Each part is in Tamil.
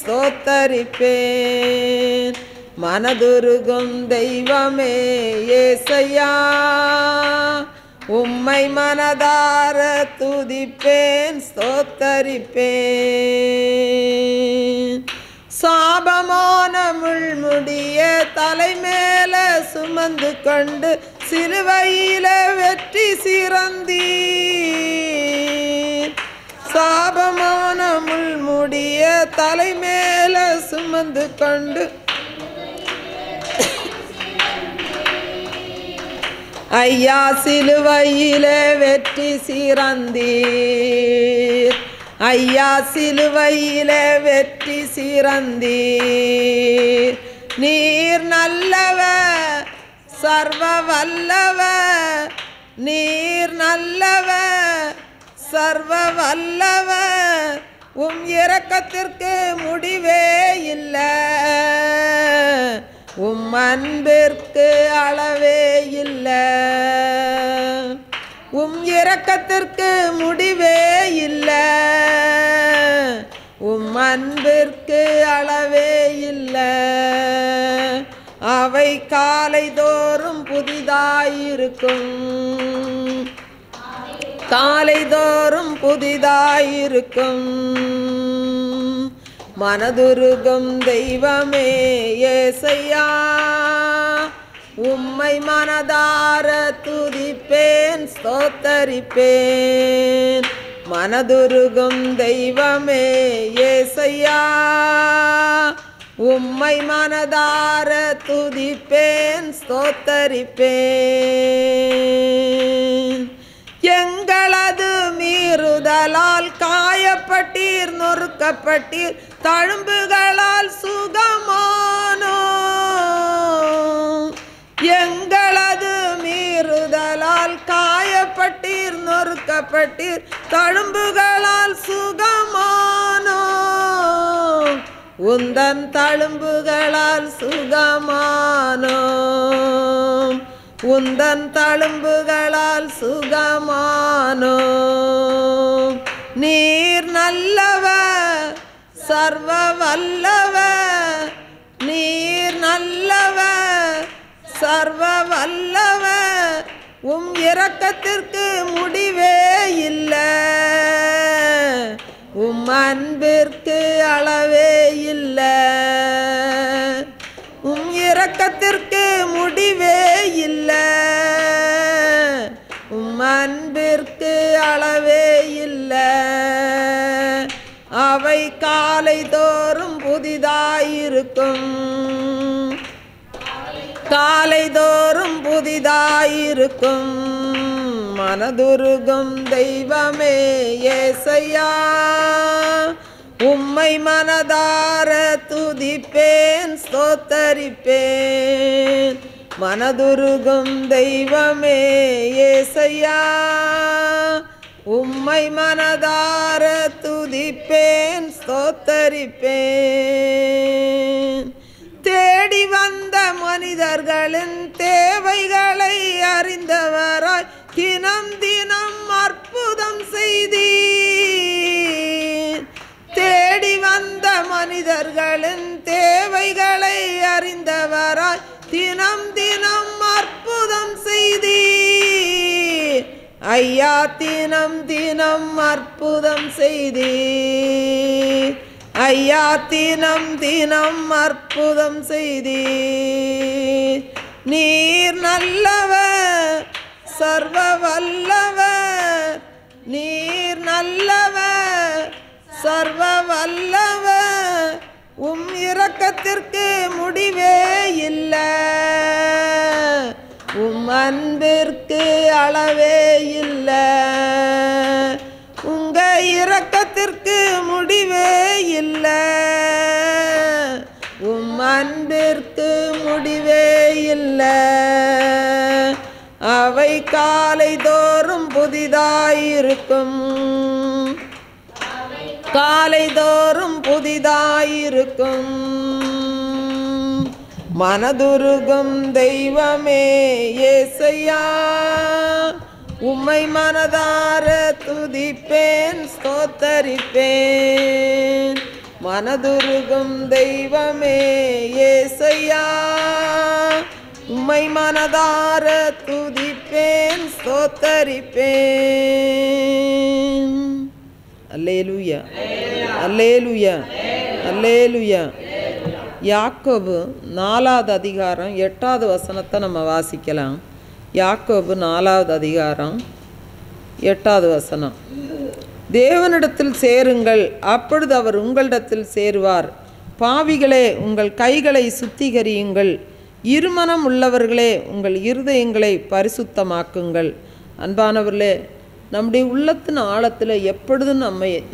ஸ்தோத்தரிப்பேன். மனதுருகும் தெய்வமே ஏசையா, உம்மை மனதார துதிப்பேன் ஸ்தோத்தரிப்பேன். சாபமான முள்முடிய தலைமேல சுமந்து கொண்டு சிலுவையில வெற்றி சிறந்தீர். சாபமான முள்முடிய தலைமேல சுமந்து கொண்டு ஐயா சிலுவையில வெற்றி சிறந்தீர். ஐயா சிலுவையில வெற்றி சிறந்தீர். நீர் நல்லவர் சர்வ வல்லவர், நீர் நல்லவர் சர்வ வல்லவர். உம் இரக்கத்திற்கு முடிவே இல்லை, உம் அன்பிற்கு அளவே இல்லை. உம் இரக்கத்திற்கு முடிவே இல்லை, உம் அன்பிற்கு அளவே இல்லை. அவை காலை தோறும் புதிதாயிருக்கும், காலை தோறும் புதிதாயிருக்கும். மனதுருகும் தெய்வமே ஏசையா, உம்மை மனதார துதிப்பேன் ஸ்தோத்தரிப்பேன். மனதுருகும் தெய்வமே ஏசையா, உம்மை மனதார துதிப்பேன் ஸ்தோத்தரிப்பேன். எங்களது மீறுதலால் காயப்பட்டீர், நொறுக்கப்பட்டீர், தழும்புகளால் சுகமானோ. எங்களது மீறுதலால் காயப்பட்டீர், நொறுக்கப்பட்டீர், தழும்புகளால் சுகமானோ. உந்தன் தழும்புகளால் சுகமானோ, உந்தன் தழும்புகளால் சுகமானோ. நீர் நல்லவர் சர்வ வல்லவர், நீர் நல்லவர் சர்வ வல்லவர். உம் இரக்கத்திற்கு முடிவே இல்லை, உம் அன்பிற்கு அளவே இல்லை. உம் இரக்கத்திற்கு முடிவே இல்லை, உம் அன்பிற்கு அளவே இல்லை. அவை காலை தோறும் புதிதாயிருக்கும், காலை தோறும் புதிதாயிருக்கும். மனதுருகும் தெய்வமே ஏசையா, உம்மை மனதார துதிப்பேன் ஸ்தோத்தரிப்பேன். மனதுருகும் தெய்வமே ஏசையா, உம்மை மனதார துதிப்பேன் ஸ்தோத்தரிப்பேன். தேடி வந்த மனிதர்களின் தேவைகளை அறிந்தவராய் தினம் தினம் அற்புதம் செய்தீர். தேடி வந்த மனிதர்களின் தேவைகளை அறிந்தவராய் தினம் தினம் அற்புதம் செய்தீர். ஐயா தினம் தினம் அற்புதம் செய்தீர். ஐயா தினம் தினம் அற்புதம் செய்தீர். நீர் நல்லவர் சர்வ வல்லவர், நீர் நல்லவர் சர்வ வல்லவர். உம் இரக்கத்திற்கு முடிவே இல்லை, உம் அன்பிற்கு அளவே இல்லை. உங்க இரக்கத்திற்கு முடிவே இல்லை, உம் அன்பிற்கு முடிவே இல்லை. அவை காலை தோறும் புதிதாயிருக்கும், காலை தோறும் புதிதாயிருக்கும். மனதுருகும் தெய்வமே ஏசையா, உம்மை மனதார துதிப்பேன் ஸ்தோத்தரிப்பேன். மனதுருகும் தெய்வமே ஏசையா, உம்மை மனதார துதிப்பேன் ஸ்தோத்தரிப்பேன். அல்லேலூயா, அல்லேலூயா, அல்லேலூயா. யாக்கோபு 4வது அதிகாரம் 8வது வசனத்தை நம்ம வாசிக்கலாம். யாக்கோபு 4வது அதிகாரம் 8வது வசனம். தேவனிடத்தில் சேருங்கள், அப்பொழுது அவர் உங்களிடத்தில் சேருவார். பாவிகளே, உங்கள் கைகளை சுத்திகரியுங்கள், இருமனம் உள்ளவர்களே, உங்கள் இருதயங்களை பரிசுத்தமாக்குங்கள். அன்பானவர்களே, நம்முடைய உள்ளத்தின் ஆழத்தில் எப்பொழுதும்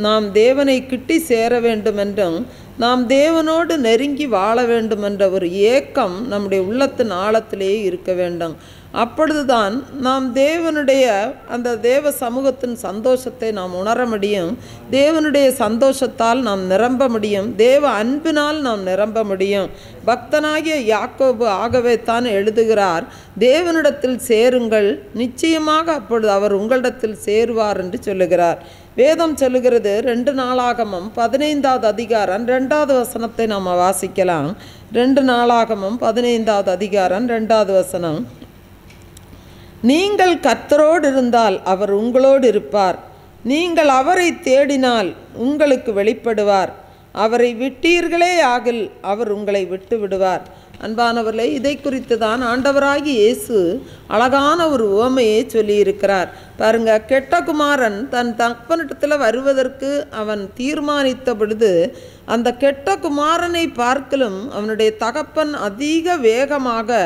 நாம் தேவனை கிட்டி சேர வேண்டும் என்றும் நாம் தேவனோடு நெருங்கி வாழ வேண்டும் என்ற ஒரு ஏக்கம் நம்முடைய உள்ளத்தின் ஆழத்திலேயே இருக்க வேண்டும். அப்பொழுதுதான் நாம் தேவனுடைய அந்த தேவ சமூகத்தின் சந்தோஷத்தை நாம் உணர முடியும். தேவனுடைய சந்தோஷத்தால் நாம் நிரம்ப முடியும். தேவ அன்பினால் நாம் நிரம்ப முடியும். பக்தனாகிய யாக்கோபு ஆகவே தான் எழுதுகிறார், தேவனிடத்தில் சேருங்கள், நிச்சயமாக அப்பொழுது அவர் உங்களிடத்தில் சேருவார் என்று சொல்லுகிறார். வேதம் சொல்லுகிறது 2 நாளாகமம் 15வது அதிகாரம் 2வது வசனத்தை நாம் வாசிக்கலாம். 2 நாளாகமம் 15வது அதிகாரம் 2வது வசனம். நீங்கள் கர்த்தரோடு இருந்தால் அவர் உங்களோடு இருப்பார், நீங்கள் அவரை தேடினால் உங்களுக்கு வெளிப்படுவார், அவரை விட்டீர்களே ஆகில் அவர் உங்களை விட்டு விடுவார். அன்பானவர்களே, இதை குறித்து தான் ஆண்டவராகி இயேசு அழகான ஒரு உவமையை சொல்லியிருக்கிறார். பாருங்க, கெட்ட குமாரன் தன் தகப்பனிடத்தில் வருவதற்கு அவன் தீர்மானித்த பொழுது அந்த கெட்ட குமாரனை பார்க்கலும் அவனுடைய தகப்பன் அதிக வேகமாக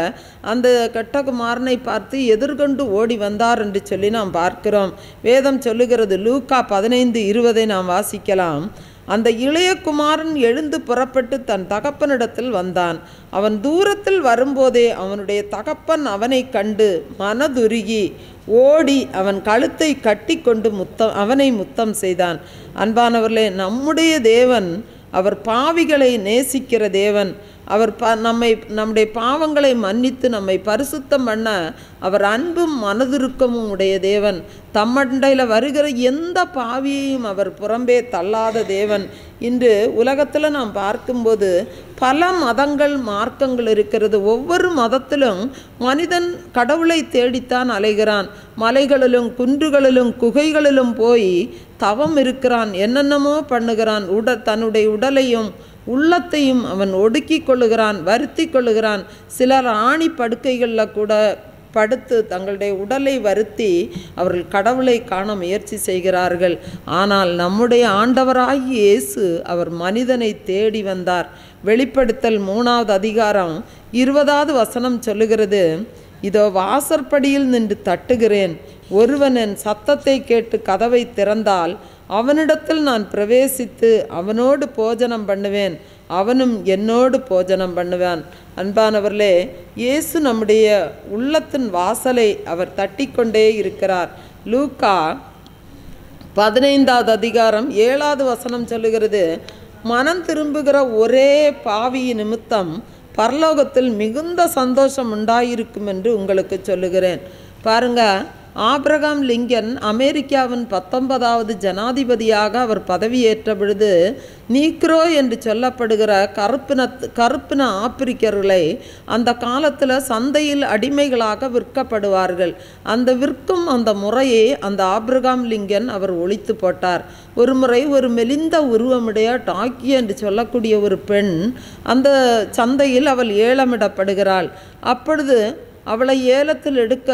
அந்த கெட்ட குமாரனை பார்த்து எதிர்கொண்டு ஓடி வந்தார் என்று சொல்லி நாம் பார்க்கிறோம். வேதம் சொல்லுகிறது, லூக்கா 15:20 நாம் வாசிக்கலாம். அந்த இளைய குமாரன் எழுந்து புறப்பட்டு தன் தகப்பனிடத்தில் வந்தான். அவன் தூரத்தில் வரும்போதே அவனுடைய தகப்பன் அவனை கண்டு மனதுருகி ஓடி அவன் கழுத்தை கட்டி கொண்டு அவனை முத்தம் செய்தான். அன்பானவர்களே, நம்முடைய தேவன் அவர் பாவிகளை நேசிக்கிற தேவன். அவர் நம்முடைய பாவங்களை மன்னித்து நம்மை பரிசுத்தம் பண்ண அவர் அன்பும் மனதுருக்கமும் உடைய தேவன். தம்மண்டையில் வருகிற எந்த பாவியையும் அவர் புறம்பே தள்ளாத தேவன். இன்று உலகத்தில் நாம் பார்க்கும்போது பல மதங்கள் மார்க்கங்கள் இருக்கிறது. ஒவ்வொரு மதத்திலும் மனிதன் கடவுளை தேடித்தான் அலைகிறான். மலைகளிலும் குன்றுகளிலும் குகைகளிலும் போய் தவம் இருக்கிறான், என்னென்னமோ பண்ணுகிறான். தன்னுடைய உடலையும் உள்ளத்தையும் அவன் ஒடுக்கி கொள்ளுகிறான், வருத்தி கொள்ளுகிறான். சிலர் ஆணி படுக்கைகளில் கூட படுத்து தங்களுடைய உடலை வருத்தி அவர்கள் கடவுளை காண முயற்சி செய்கிறார்கள். ஆனால் நம்முடைய ஆண்டவராகிய இயேசு அவர் மனிதனை தேடி வந்தார். வெளிப்படுத்தல் 3வது அதிகாரம் 20வது வசனம் சொல்லுகிறது, இதோ வாசற்படியில் நின்று தட்டுகிறேன், ஒருவன் என் சத்தத்தை கேட்டு கதவை திறந்தால் அவனிடத்தில் நான் பிரவேசித்து அவனோடு போஜனம் பண்ணுவேன், அவனும் என்னோடு போஜனம் பண்ணுவான். அன்பானவர்களே, இயேசு நம்முடைய உள்ளத்தின் வாசலை அவர் தட்டிக்கொண்டே இருக்கிறார். லூக்கா 15வது அதிகாரம் 7வது வசனம் சொல்லுகிறது, மனம் திரும்புகிற ஒரே பாவி நிமித்தம் பரலோகத்தில் மிகுந்த சந்தோஷம் உண்டாயிருக்கும் என்று உங்களுக்கு சொல்லுகிறேன். பாருங்க, ஆபிரகாம் லிங்கன் அமெரிக்காவின் 19வது ஜனாதிபதியாக அவர் பதவியேற்ற பொழுது நீக்ரோ என்று சொல்லப்படுகிற கருப்பின ஆப்பிரிக்கர்களை அந்த காலத்தில் சந்தையில் அடிமைகளாக விற்கப்படுவார்கள். அந்த விற்கும் அந்த முறையை அந்த ஆபிரகாம் லிங்கன் அவர் ஒழித்து போட்டார். ஒரு முறை ஒரு மெலிந்த உருவமுடைய டாக்கி என்று சொல்லக்கூடிய ஒரு பெண் அந்த சந்தையில் அவள் ஏலமிடப்படுகிறாள். அப்பொழுது அவளை ஏலத்தில் எடுக்க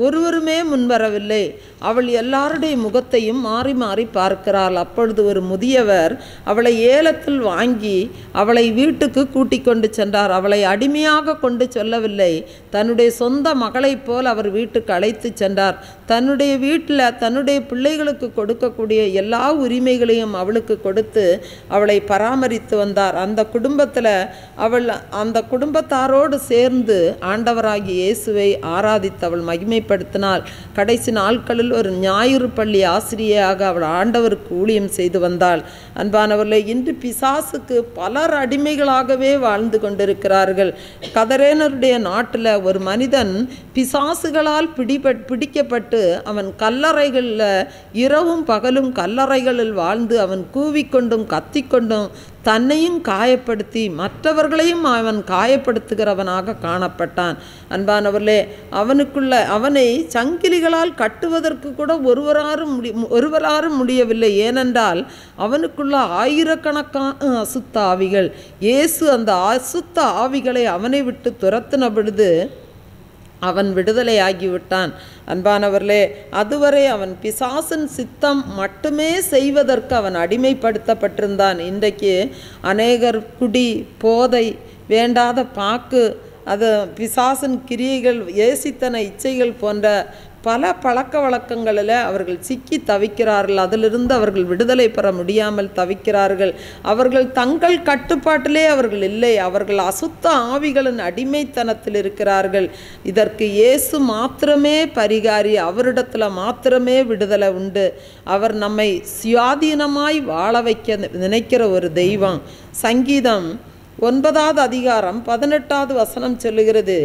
ஒருவருமே முன்வரவில்லை. அவள் எல்லாருடைய முகத்தையும் மாறி மாறி பார்க்கிறாள். அப்பொழுது ஒரு முதியவர் அவளை ஏலத்தில் வாங்கி அவளை வீட்டுக்கு கூட்டிக் கொண்டு சென்றார். அவளை அடிமையாக கொண்டு செல்லவில்லை, தன்னுடைய சொந்த மகளைப் போல் அவர் வீட்டுக்கு அழைத்து சென்றார். தன்னுடைய வீட்டில் தன்னுடைய பிள்ளைகளுக்கு கொடுக்கக்கூடிய எல்லா உரிமைகளையும் அவளுக்கு கொடுத்து அவளை பராமரித்து வந்தார். அந்த குடும்பத்தில் அவள் அந்த குடும்பத்தாரோடு சேர்ந்து ஆண்டவராகிய இயேசுவை ஆராதித்து அவள் மகிமைப்படுத்தினாள். கடைசி நாட்களில் ஒரு ஞாயிறு பள்ளி ஆசிரியராக அவள் ஆண்டவருக்கு ஊழியம் செய்து வந்தாள். அன்பானவர்களே, இன்று பிசாசுக்கு பலர் அடிமைகளாகவே வாழ்ந்து கொண்டிருக்கிறார்கள். கதரேனருடைய நாட்டில் ஒரு மனிதன் பிசாசுகளால் பிடிக்கப்பட்டு அவன் கல்லறைகளில் இரவும் பகலும் கல்லறைகளில் வாழ்ந்து அவன் கூவிக்கொண்டும் கத்திக்கொண்டும் தன்னையும் காயப்படுத்தி மற்றவர்களையும் அவன் காயப்படுத்துகிறவனாக காணப்பட்டான். அன்பானவர்களே, அவனை சங்கிலிகளால் கட்டுவதற்கு கூட ஒருவராரும் முடியவில்லை. ஏனென்றால் அவனுக்குள்ள ஆயிரக்கணக்கான அசுத்த ஆவிகள். இயேசு அந்த அசுத்த ஆவிகளை அவனை விட்டு துரத்தின பொழுது அவன் விடுதலையாகிவிட்டான். அன்பானவர்களே, அதுவரை அவன் பிசாசின் சித்தம் மட்டுமே செய்வதற்கு அவன் அடிமைப்படுத்தப்பட்டிருந்தான். இன்றைக்கு அநேகர் குடி, போதை, வேண்டாத பாக்கு, அது பிசாசின் கிரியைகள், ஏசித்தன இச்சைகள் போன்ற பல பழக்க வழக்கங்களில் அவர்கள் சிக்கி தவிக்கிறார்கள். அதிலிருந்து அவர்கள் விடுதலை பெற முடியாமல் தவிக்கிறார்கள். அவர்கள் தங்கள் கட்டுப்பாட்டிலே அவர்கள் இல்லை. அவர்கள் அசுத்த ஆவிகளின் அடிமைத்தனத்தில் இருக்கிறார்கள். இதற்கு இயேசு மாத்திரமே பரிகாரி. அவரிடத்தில் மாத்திரமே விடுதலை உண்டு. அவர் நம்மை சுயாதீனமாய் வாழ வைக்க நினைக்கிற ஒரு தெய்வம். சங்கீதம் 9வது அதிகாரம் 18வது வசனம் சொல்லுகிறது,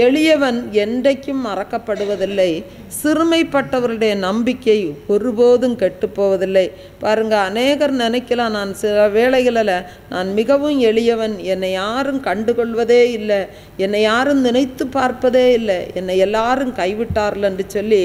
எளியவன் என்றைக்கும் மறக்கப்படுவதில்லை, சிறுமைப்பட்டவருடைய நம்பிக்கை ஒருபோதும் கெட்டுப்போவதில்லை. பாருங்க, அநேகர் நினைக்கலாம், நான் சில வேளைகளில் நான் மிகவும் எளியவன், என்னை யாரும் கண்டுகொள்வதே இல்லை, என்னை யாரும் நினைத்து பார்ப்பதே இல்லை, என்னை எல்லாரும் கைவிட்டார்கள் என்று சொல்லி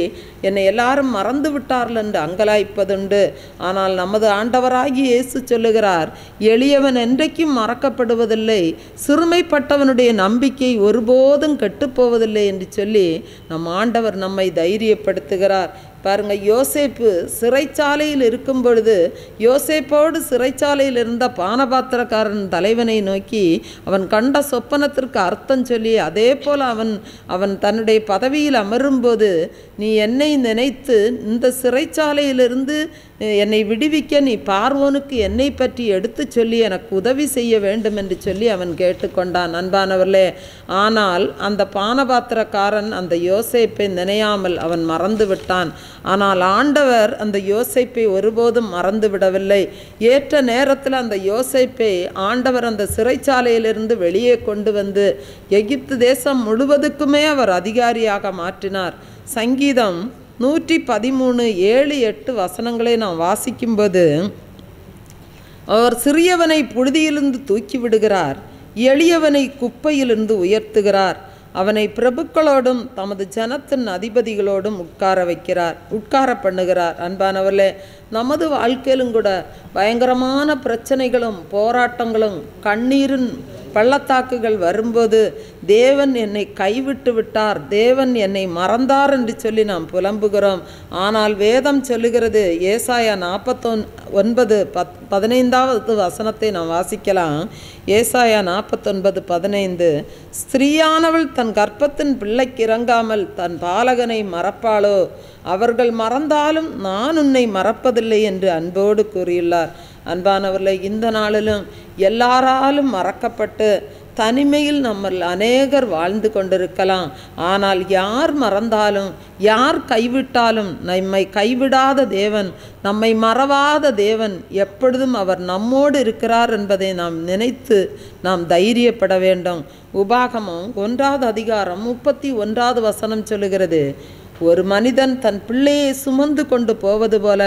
என்னை எல்லாரும் மறந்து விட்டார்கள் என்று அங்கலாய்ப்பதுண்டு. ஆனால் நமது ஆண்டவராகி இயேசு சொல்லுகிறார், எளியவன் என்றைக்கும் மறக்கப்படுவதில்லை, சிறுமைப்பட்டவனுடைய நம்பிக்கை ஒருபோதும் கெட்டுப்போவதில்லை என்று சொல்லி நம் ஆண்டவர் நம்மை தைரியப்படுத்துகிறார். பாருங்க, யோசேப்பு சிறைச்சாலையில் இருக்கும் பொழுது யோசேப்போடு சிறைச்சாலையில் இருந்த பானபாத்திரக்காரன் தலைவனை நோக்கி அவன் கண்ட சொப்பனத்திற்கு அர்த்தம் சொல்லி, அதே போல் அவன் தன்னுடைய பதவியில் அமரும்போது, நீ என்னை நினைத்து இந்த சிறைச்சாலையிலிருந்து என்னை விடுவிக்க நீ பார்வோனுக்கு என்னை பற்றி எடுத்து சொல்லி எனக்கு உதவி செய்ய வேண்டும் என்று சொல்லி அவன் கேட்டுக்கொண்டான். அன்பானவர்களே, ஆனால் அந்த பானபாத்திரக்காரன் அந்த யோசேப்பை நினையாமல் அவன் மறந்து விட்டான். ஆனால் ஆண்டவர் அந்த யோசேப்பை ஒருபோதும் மறந்து விடவில்லை. ஏற்ற நேரத்தில் அந்த யோசேப்பை ஆண்டவர் அந்த சிறைச்சாலையிலிருந்து வெளியே கொண்டு வந்து எகிப்து தேசம் முழுவதுக்குமே அவர் அதிகாரியாக மாற்றினார். சங்கீதம் 113 7 8 வசனங்களை நாம் வாசிக்கும்போது, அவர் சிறியவனை புழுதியிலிருந்து தூக்கி விடுகிறார், எளியவனை குப்பையிலிருந்து உயர்த்துகிறார், அவனை பிரபுக்களோடும் தமது ஜனத்தின் அதிபதிகளோடும் உட்கார பண்ணுகிறார். அன்பானவர்களே, நமது வாழ்க்கையிலும் கூட பயங்கரமான பிரச்சனைகளும் போராட்டங்களும் கண்ணீரின் பள்ளத்தாக்குகள் வரும்போது, தேவன் என்னை கைவிட்டு விட்டார், தேவன் என்னை மறந்தார் என்று சொல்லி நாம் புலம்புகிறோம். ஆனால் வேதம் சொல்லுகிறது, ஏசாயா 49:15 வசனத்தை நாம் வாசிக்கலாம். ஏசாயா 49:15, ஸ்திரீயானவள் தன் கர்ப்பத்தின் பிள்ளைக்கு இறங்காமல் தன் பாலகனை மறப்பாளோ, அவர்கள் மறந்தாலும் நான் உன்னை மறப்பதில்லை என்று அன்போடு கூறியுள்ளார். அன்பானவர்களை, இந்த நாளிலும் எல்லாராலும் மறக்கப்பட்டு தனிமையில் நம்ம அநேகர் வாழ்ந்து கொண்டிருக்கலாம். ஆனால் யார் மறந்தாலும் யார் கைவிட்டாலும் நம்மை கைவிடாத தேவன், நம்மை மறவாத தேவன், எப்பொழுதும் அவர் நம்மோடு இருக்கிறார் என்பதை நாம் நினைத்து நாம் தைரியப்பட வேண்டும். உபாகமம் 1வது அதிகாரம் 31வது வசனம் சொல்லுகிறது, ஒரு மனிதன் தன் பிள்ளையை சுமந்து கொண்டு போவது போல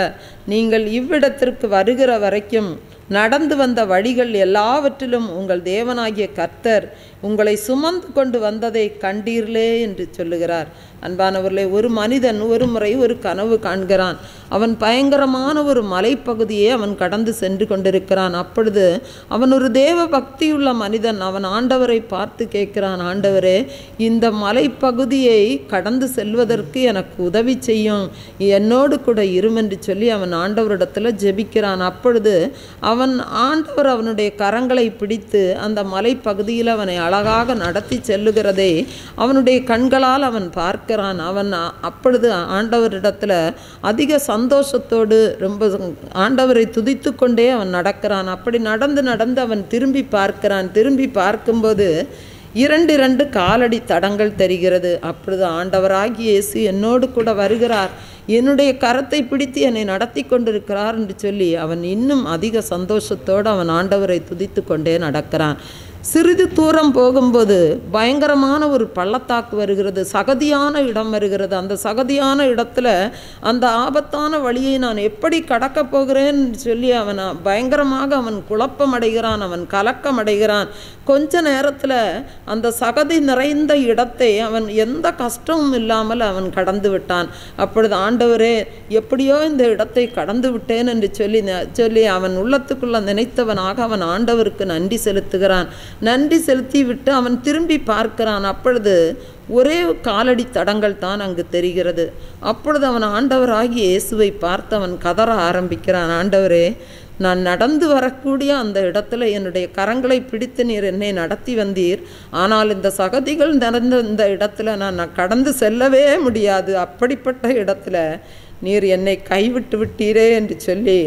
நீங்கள் இவ்விடத்திற்கு வருகிற வரைக்கும் நடந்து வந்த வழிகள் எல்லாவற்றிலும் உங்கள் தேவனாகிய கர்த்தர் உங்களை சுமந்து கொண்டு வந்ததை கண்டீர்களே என்று சொல்லுகிறார். அன்பானவர்களே, ஒரு மனிதன் ஒரு முறை ஒரு கனவு காண்கிறான். அவன் பயங்கரமான ஒரு மலைப்பகுதியை அவன் கடந்து சென்று கொண்டிருக்கிறான். அப்பொழுது அவன் ஒரு தேவ பக்தியுள்ள மனிதன். அவன் ஆண்டவரை பார்த்து கேட்கிறான், ஆண்டவரே, இந்த மலைப்பகுதியை கடந்து செல்வதற்கு எனக்கு உதவி செய்யும், என்னோடு கூட இரும் என்று சொல்லி அவன் ஆண்டவரிடத்தில் ஜெபிக்கிறான். அப்பொழுது ஆண்டவர் அவனுடைய கரங்களை பிடித்து அந்த மலைப்பகுதியில் அவனை அழகாக நடத்தி செல்லுகிறதை அவனுடைய கண்களால் அவன் பார்க்கிறான். அவன் அப்பொழுது ஆண்டவரிடத்தில் அதிக சந்தோஷத்தோடு ரொம்ப ஆண்டவரை துதித்து கொண்டே அவன் நடக்கிறான். அப்படி நடந்து அவன் திரும்பி பார்க்கிறான். திரும்பி பார்க்கும்போது 2 காலடி தடங்கள் தெரிகிறது. அப்பொழுது ஆண்டவராகிய இயேசு என்னோடு கூட வருகிறார், என்னுடைய கரத்தை பிடித்து என்னை நடத்தி கொண்டிருக்கிறார் என்று சொல்லி அவன் இன்னும் அதிக சந்தோஷத்தோடு அவன் ஆண்டவரை துதித்து கொண்டே நடக்கிறான். சிறிது தூரம் போகும்போது பயங்கரமான ஒரு பள்ளத்தாக்கு வருகிறது, சகதியான இடம் வருகிறது. அந்த சகதியான இடத்துல அந்த ஆபத்தான வழியை நான் எப்படி கடக்கப் போகிறேன்னு சொல்லி அவன் பயங்கரமாக அவன் குழப்பம் அடைகிறான், அவன் கலக்கம் அடைகிறான். கொஞ்ச நேரத்தில் அந்த சகதி நிறைந்த இடத்தை அவன் எந்த கஷ்டமும் இல்லாமல் அவன் கடந்து விட்டான். அப்பொழுது ஆண்டவரே, எப்படியோ இந்த இடத்தை கடந்து விட்டேன் என்று சொல்லி அவன் உள்ளத்துக்குள்ள நினைத்தவனாக அவன் ஆண்டவருக்கு நன்றி செலுத்துகிறான். நன்றி செலுத்தி விட்டு அவன் திரும்பி பார்க்கிறான். அப்பொழுது ஒரே காலடி தடங்கள் தான் அங்கு தெரிகிறது. அப்பொழுது அவன் ஆண்டவராகி இயேசுவை பார்த்து அவன் கதற ஆரம்பிக்கிறான். ஆண்டவரே, நான் நடந்து வரக்கூடிய அந்த இடத்துல என்னுடைய கரங்களை பிடித்து நீர் என்னை நடத்தி வந்தீர். ஆனால் இந்த சகதிகள் நடந்த இந்த இடத்துல நான் கடந்து செல்லவே முடியாது. அப்படிப்பட்ட இடத்துல நீர் என்னை கைவிட்டு விட்டீரே என்று சொல்லி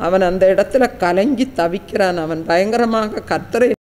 அவன் அந்த இடத்துல கலங்கி தவிக்கிறான். அவன் பயங்கரமாக கர்த்தரை